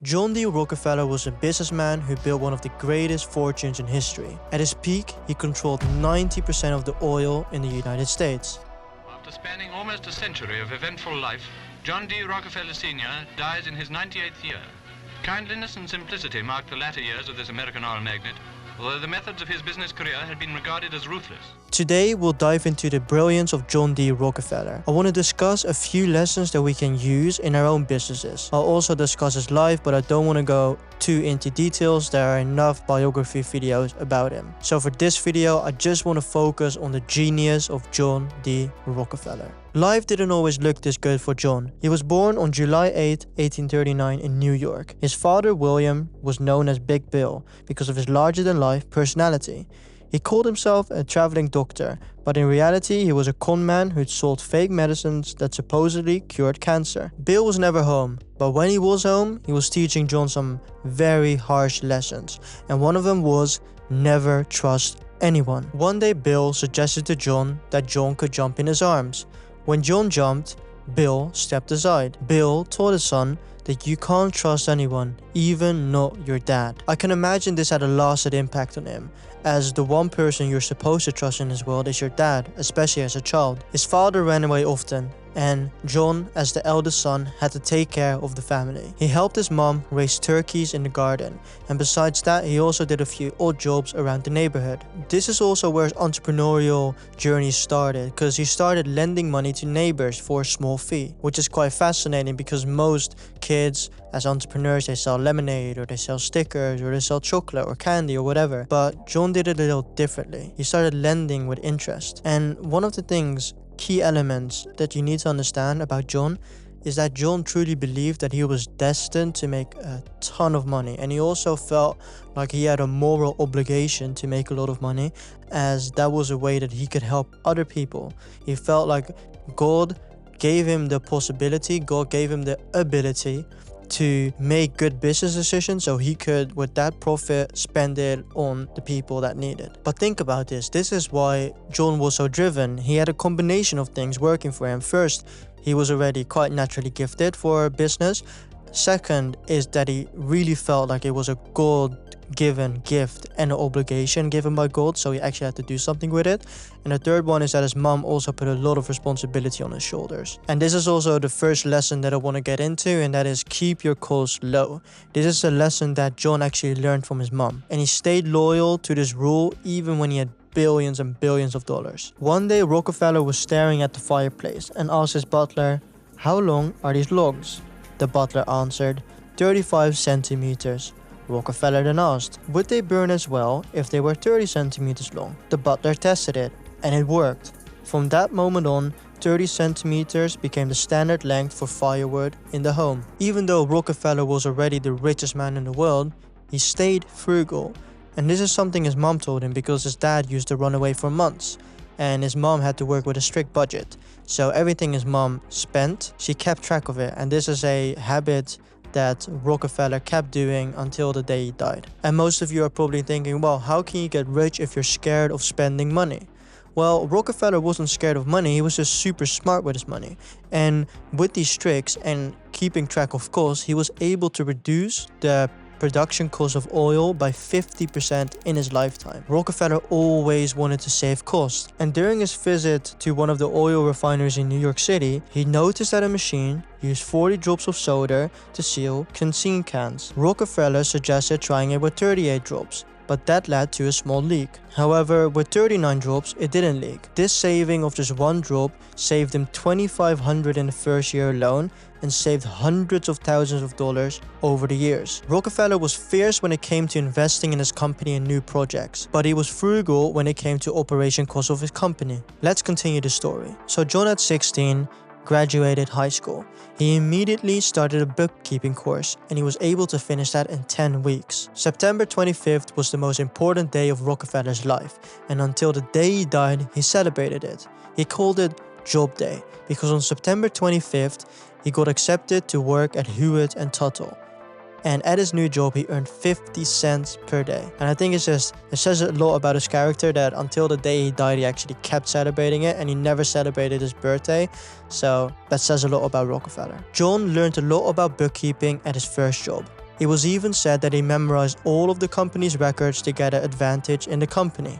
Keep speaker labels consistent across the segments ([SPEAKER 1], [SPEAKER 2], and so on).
[SPEAKER 1] John D. Rockefeller was a businessman who built one of the greatest fortunes in history. At his peak, he controlled 90% of the oil in the United States.
[SPEAKER 2] After spanning almost a century of eventful life, John D. Rockefeller Sr. dies in his 98th year. Kindliness and simplicity marked the latter years of this American oil magnate, although the methods of his business career had been regarded as ruthless.
[SPEAKER 1] Today, we'll dive into the brilliance of John D. Rockefeller. I want to discuss a few lessons that we can use in our own businesses. I'll also discuss his life, but I don't want to go too into details. There are enough biography videos about him. So for this video, I just want to focus on the genius of John D. Rockefeller. Life didn't always look this good for John. He was born on July 8, 1839 in New York. His father, William, was known as Big Bill because of his larger-than-life personality. He called himself a traveling doctor, but in reality he was a con man who'd sold fake medicines that supposedly cured cancer. Bill was never home, but when he was home, he was teaching John some very harsh lessons, and one of them was never trust anyone. One day Bill suggested to John that John could jump in his arms. When John jumped, Bill stepped aside. Bill told his son that you can't trust anyone, even not your dad. I can imagine this had a lasting impact on him, as the one person you're supposed to trust in this world is your dad, especially as a child. His father ran away often, and John, as the eldest son, had to take care of the family. He helped his mom raise turkeys in the garden, and besides that, he also did a few odd jobs around the neighborhood. This is also where his entrepreneurial journey started, because he started lending money to neighbors for a small fee, which is quite fascinating because most kids, as entrepreneurs, they sell lemonade, or they sell stickers, or they sell chocolate or candy or whatever. But John did it a little differently. He started lending with interest. And one of the key elements that you need to understand about John is that John truly believed that he was destined to make a ton of money, and he also felt like he had a moral obligation to make a lot of money, as that was a way that he could help other people. He felt like God gave him the possibility, God gave him the ability to make good business decisions, so he could, with that profit, spend it on the people that need it. But think about this. This is why John was so driven. He had a combination of things working for him. First, he was already quite naturally gifted for business. Second is that he really felt like it was a God-given gift and an obligation given by God, so he actually had to do something with it. And the third one is that his mom also put a lot of responsibility on his shoulders. And this is also the first lesson that I want to get into, and that is keep your costs low. This is a lesson that John actually learned from his mom, and he stayed loyal to this rule even when he had billions and billions of dollars. One day Rockefeller was staring at the fireplace and asked his butler, "How long are these logs?" The butler answered, 35 centimeters. Rockefeller then asked, would they burn as well if they were 30 centimeters long? The butler tested it, and it worked. From that moment on, 30 centimeters became the standard length for firewood in the home. Even though Rockefeller was already the richest man in the world, he stayed frugal. And this is something his mom told him because his dad used to run away for months, and his mom had to work with a strict budget. So everything his mom spent, she kept track of it, and this is a habit that Rockefeller kept doing until the day he died. And most of you are probably thinking, well, how can you get rich if you're scared of spending money? Well, Rockefeller wasn't scared of money, he was just super smart with his money. And with these tricks and keeping track of costs, he was able to reduce the production cost of oil by 50% in his lifetime. Rockefeller always wanted to save costs, and during his visit to one of the oil refineries in New York City, he noticed that a machine used 40 drops of soda to seal canteen cans. Rockefeller suggested trying it with 38 drops, but that led to a small leak. However, with 39 drops, it didn't leak. This saving of just one drop saved him $2,500 in the first year alone, and saved hundreds of thousands of dollars over the years. Rockefeller was fierce when it came to investing in his company and new projects, but he was frugal when it came to operation costs of his company. Let's continue the story. So John at 16 graduated high school. He immediately started a bookkeeping course, and he was able to finish that in 10 weeks. September 25th was the most important day of Rockefeller's life, and until the day he died, he celebrated it. He called it Job Day, because on September 25th, he got accepted to work at Hewitt and Tuttle. And at his new job, he earned 50 cents per day. And I think it says a lot about his character that until the day he died, he actually kept celebrating it, and he never celebrated his birthday. So that says a lot about Rockefeller. John learned a lot about bookkeeping at his first job. It was even said that he memorized all of the company's records to get an advantage in the company.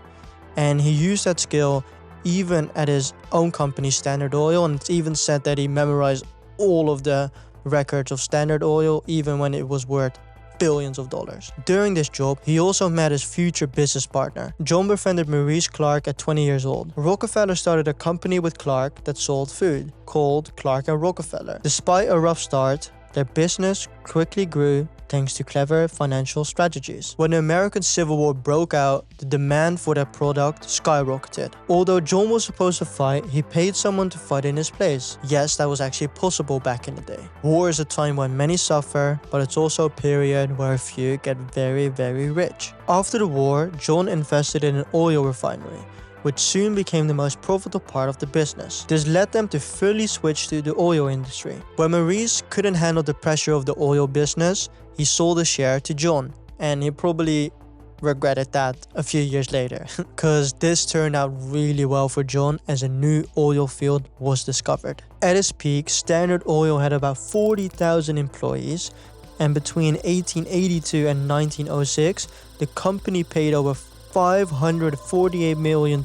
[SPEAKER 1] And he used that skill even at his own company, Standard Oil, and it's even said that he memorized all of the records of Standard Oil even when it was worth billions of dollars. During this job, he also met his future business partner. John befriended Maurice Clark at 20 years old. Rockefeller started a company with Clark that sold food, called Clark & Rockefeller. Despite a rough start, their business quickly grew thanks to clever financial strategies. When the American Civil War broke out, the demand for their product skyrocketed. Although John was supposed to fight, he paid someone to fight in his place. Yes, that was actually possible back in the day. War is a time when many suffer, but it's also a period where a few get very, very rich. After the war, John invested in an oil refinery, which soon became the most profitable part of the business. This led them to fully switch to the oil industry. When Maurice couldn't handle the pressure of the oil business, he sold a share to John, and he probably regretted that a few years later, because this turned out really well for John as a new oil field was discovered. At its peak, Standard Oil had about 40,000 employees, and between 1882 and 1906, the company paid over $548 million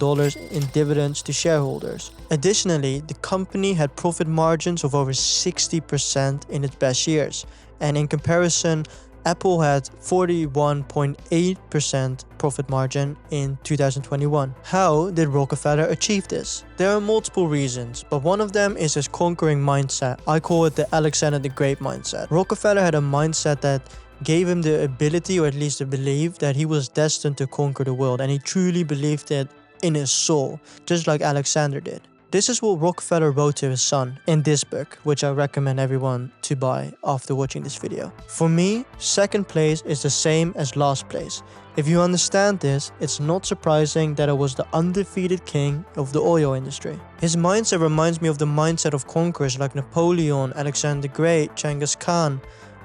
[SPEAKER 1] in dividends to shareholders. Additionally, the company had profit margins of over 60% in its best years, and in comparison, Apple had 41.8% profit margin in 2021. How did Rockefeller achieve this? There are multiple reasons, but one of them is his conquering mindset. I call it the Alexander the Great mindset. Rockefeller had a mindset that gave him the ability, or at least the belief, that he was destined to conquer the world, and he truly believed it in his soul, just like Alexander did. This is what Rockefeller wrote to his son in this book, which I recommend everyone to buy after watching this video. For me, second place is the same as last place. If you understand this, it's not surprising that I was the undefeated king of the oil industry. His mindset reminds me of the mindset of conquerors like Napoleon, Alexander the Great, Genghis Khan.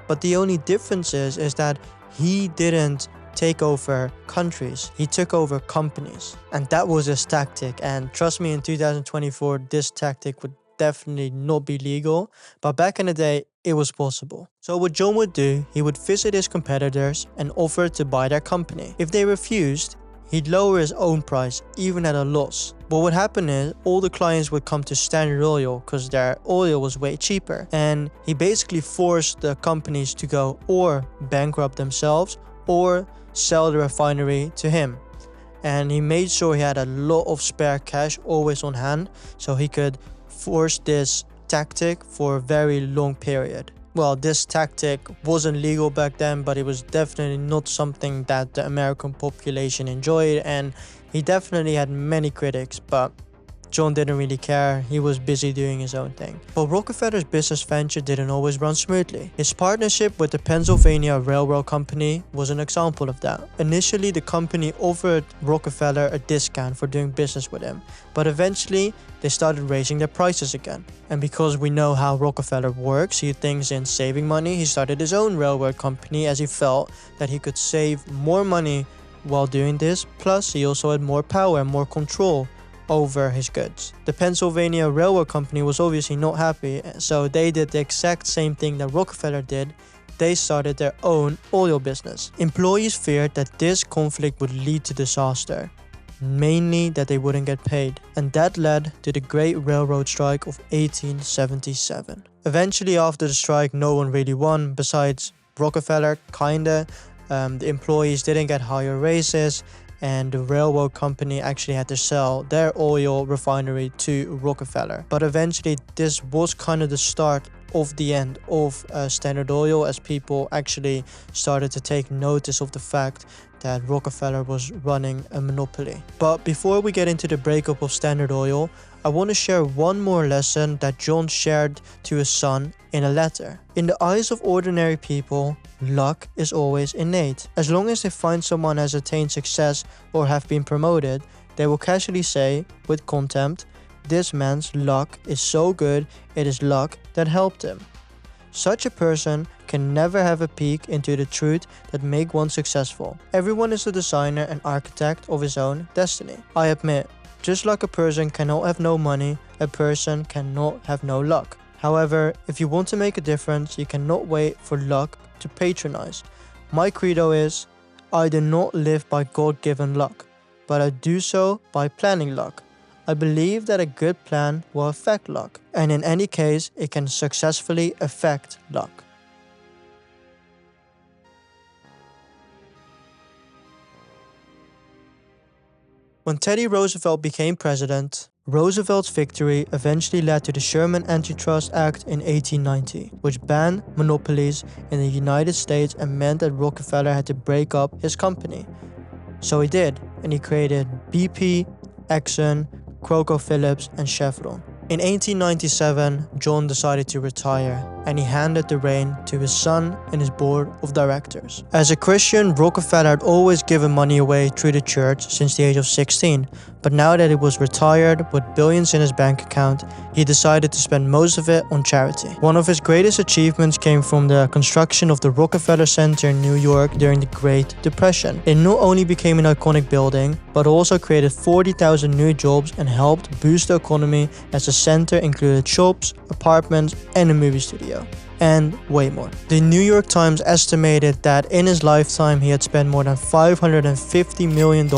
[SPEAKER 1] But the only difference is that he didn't take over countries, he took over companies. And that was his tactic. And trust me, in 2024, this tactic would definitely not be legal. But back in the day, it was possible. So what John would do, he would visit his competitors and offer to buy their company. If they refused, he'd lower his own price, even at a loss. What would happen is, all the clients would come to Standard Oil because their oil was way cheaper. And he basically forced the companies to go or bankrupt themselves or sell the refinery to him. And he made sure he had a lot of spare cash always on hand, so he could force this tactic for a very long period. Well, this tactic wasn't legal back then, but it was definitely not something that the American population enjoyed, and he definitely had many critics, but John didn't really care. He was busy doing his own thing. But Rockefeller's business venture didn't always run smoothly. His partnership with the Pennsylvania Railroad Company was an example of that. Initially, the company offered Rockefeller a discount for doing business with him, but eventually they started raising their prices again. And because we know how Rockefeller works, he thinks in saving money, he started his own railroad company as he felt that he could save more money while doing this. Plus, he also had more power and more control over his goods. The Pennsylvania Railroad Company was obviously not happy, so they did the exact same thing that Rockefeller did. They started their own oil business. Employees feared that this conflict would lead to disaster, mainly that they wouldn't get paid, and that led to the Great Railroad Strike of 1877. Eventually, after the strike, no one really won besides Rockefeller, kinda. The employees didn't get higher raises, and the railroad company actually had to sell their oil refinery to Rockefeller. But eventually, this was kind of the start of the end of Standard Oil, as people actually started to take notice of the fact that Rockefeller was running a monopoly. But before we get into the breakup of Standard Oil, I want to share one more lesson that John shared to his son in a letter. In the eyes of ordinary people, luck is always innate. As long as they find someone has attained success or have been promoted, they will casually say, with contempt, "This man's luck is so good, it is luck that helped him." Such a person can never have a peek into the truth that make one successful. Everyone is a designer and architect of his own destiny. I admit, just like a person cannot have no money, a person cannot have no luck. However, if you want to make a difference, you cannot wait for luck to patronize. My credo is, I do not live by God-given luck, but I do so by planning luck. I believe that a good plan will affect luck, and in any case, it can successfully affect luck. When Teddy Roosevelt became president, Roosevelt's victory eventually led to the Sherman Antitrust Act in 1890, which banned monopolies in the United States and meant that Rockefeller had to break up his company. So he did, and he created BP, Exxon, ConocoPhillips, and Chevron. In 1897, John decided to retire, and he handed the reign to his son and his board of directors. As a Christian, Rockefeller had always given money away through the church since the age of 16, but now that he was retired with billions in his bank account, he decided to spend most of it on charity. One of his greatest achievements came from the construction of the Rockefeller Center in New York during the Great Depression. It not only became an iconic building, but also created 40,000 new jobs and helped boost the economy, as the center included shops, apartments, and a movie studio, and way more. The New York Times estimated that in his lifetime he had spent more than $550 million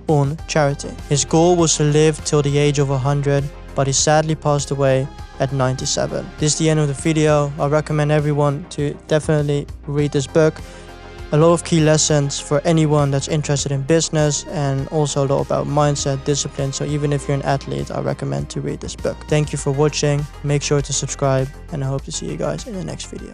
[SPEAKER 1] on charity. His goal was to live till the age of 100, but he sadly passed away at 97. This is the end of the video. I recommend everyone to definitely read this book. A lot of key lessons for anyone that's interested in business, and also a lot about mindset, discipline. So even if you're an athlete, I recommend to read this book. Thank you for watching. Make sure to subscribe, and I hope to see you guys in the next video.